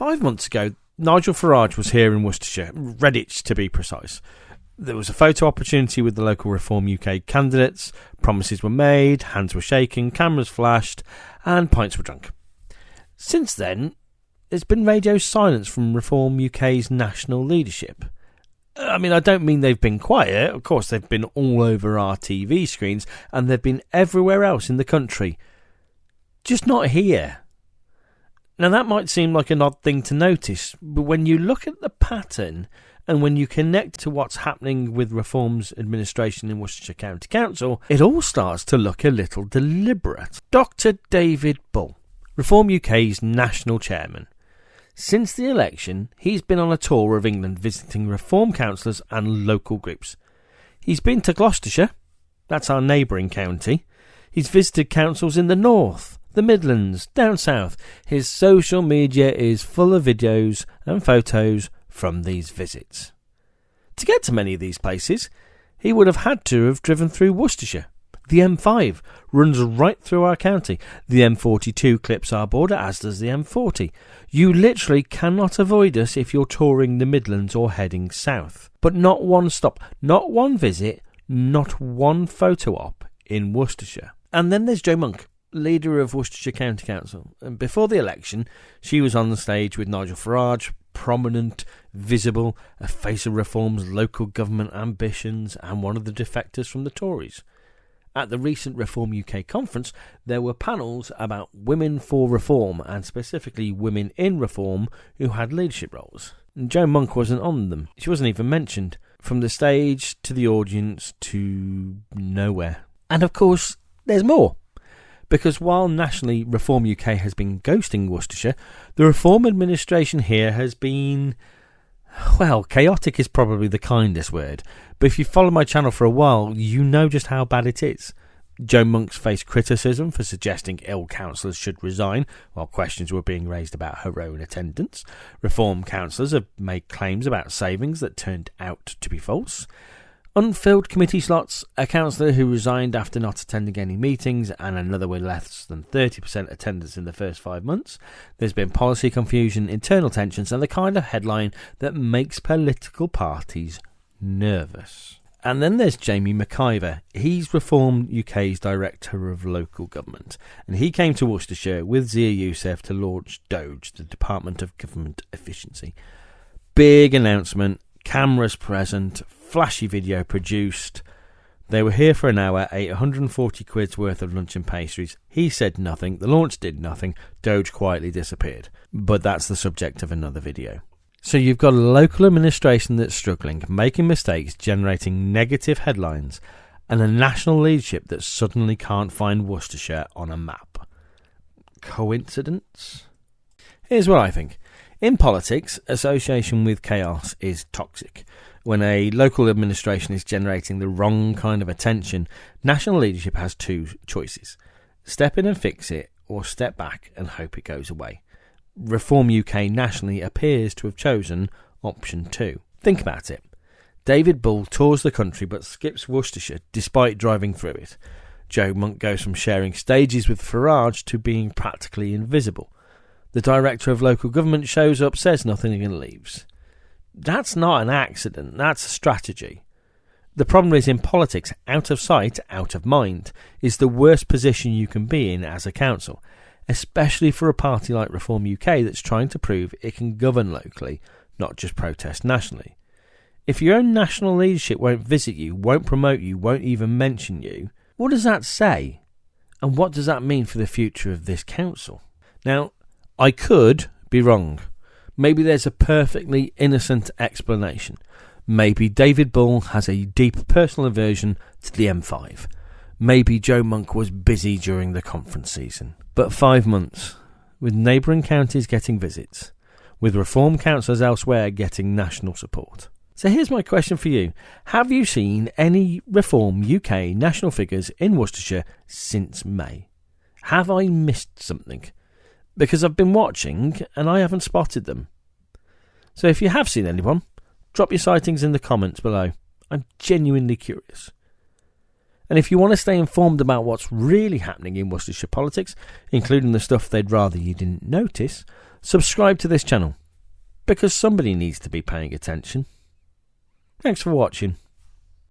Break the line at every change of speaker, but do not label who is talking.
5 months ago, Nigel Farage was here in Worcestershire, Redditch to be precise. There was a photo opportunity with the local Reform UK candidates, promises were made, hands were shaken, cameras flashed, and pints were drunk. Since then, there's been radio silence from Reform UK's national leadership. I mean, I don't mean they've been quiet. Of course, they've been all over our TV screens, and they've been everywhere else in the country. Just not here. Now, that might seem like an odd thing to notice, but when you look at the pattern, and when you connect to what's happening with Reform's administration in Worcestershire County Council, it all starts to look a little deliberate. Dr. David Bull, Reform UK's national chairman. Since the election, he's been on a tour of England visiting Reform councillors and local groups. He's been to Gloucestershire, that's our neighbouring county. He's visited councils in the north, the Midlands, down south. His social media is full of videos and photos from these visits. To get to many of these places, he would have had to have driven through Worcestershire. The M5 runs right through our county. The M42 clips our border, as does the M40. You literally cannot avoid us if you're touring the Midlands or heading south. But not one stop, not one visit, not one photo op in Worcestershire. And then there's Joanne Monk, leader of Worcestershire County Council. And before the election, she was on the stage with Nigel Farage, prominent, visible, a face of Reform's local government ambitions, and one of the defectors from the Tories. At the recent Reform UK conference, there were panels about women for reform, and specifically women in reform who had leadership roles. And Joanne Monk wasn't on them. She wasn't even mentioned. From the stage to the audience to nowhere. And of course, there's more. Because while nationally Reform UK has been ghosting Worcestershire, the Reform administration here has been, well, chaotic is probably the kindest word. But if you follow my channel for a while, you know just how bad it is. Joanne Monk's faced criticism for suggesting ill councillors should resign, while questions were being raised about her own attendance. Reform councillors have made claims about savings that turned out to be false. Unfilled committee slots, a councillor who resigned after not attending any meetings, and another with less than 30% attendance in the first 5 months. There's been policy confusion, internal tensions, and the kind of headline that makes political parties nervous. And then there's Jamye McIvor. He's Reform UK's Director of Local Government, and he came to Worcestershire with Zia Yusuf to launch DOGE, the Department of Government Efficiency. Big announcement, cameras present, flashy video produced. They were here for an hour, ate 140 quid's worth of lunch and pastries. He said nothing, the launch did nothing, DOGE quietly disappeared. But that's the subject of another video. So you've got a local administration that's struggling, making mistakes, generating negative headlines, and a national leadership that suddenly can't find Worcestershire on a map. Coincidence? Here's what I think. In politics, association with chaos is toxic. When a local administration is generating the wrong kind of attention, national leadership has two choices. Step in and fix it, or step back and hope it goes away. Reform UK nationally appears to have chosen option 2. Think about it. David Bull tours the country but skips Worcestershire despite driving through it. Joanne Monk goes from sharing stages with Farage to being practically invisible. The Director of Local Government shows up, says nothing and leaves. That's not an accident, that's a strategy. The problem is, in politics, out of sight, out of mind is the worst position you can be in as a council, especially for a party like Reform UK that's trying to prove it can govern locally, not just protest nationally. If your own national leadership won't visit you, won't promote you, won't even mention you, what does that say? And what does that mean for the future of this council? Now, I could be wrong. Maybe there's a perfectly innocent explanation. Maybe David Bull has a deep personal aversion to the M5. Maybe Joanne Monk was busy during the conference season. But 5 months, with neighbouring counties getting visits, with Reform councillors elsewhere getting national support. So here's my question for you. Have you seen any Reform UK national figures in Worcestershire since May? Have I missed something? Because I've been watching and I haven't spotted them. So if you have seen anyone, drop your sightings in the comments below. I'm genuinely curious. And if you want to stay informed about what's really happening in Worcestershire politics, including the stuff they'd rather you didn't notice, subscribe to this channel, because somebody needs to be paying attention. Thanks for watching.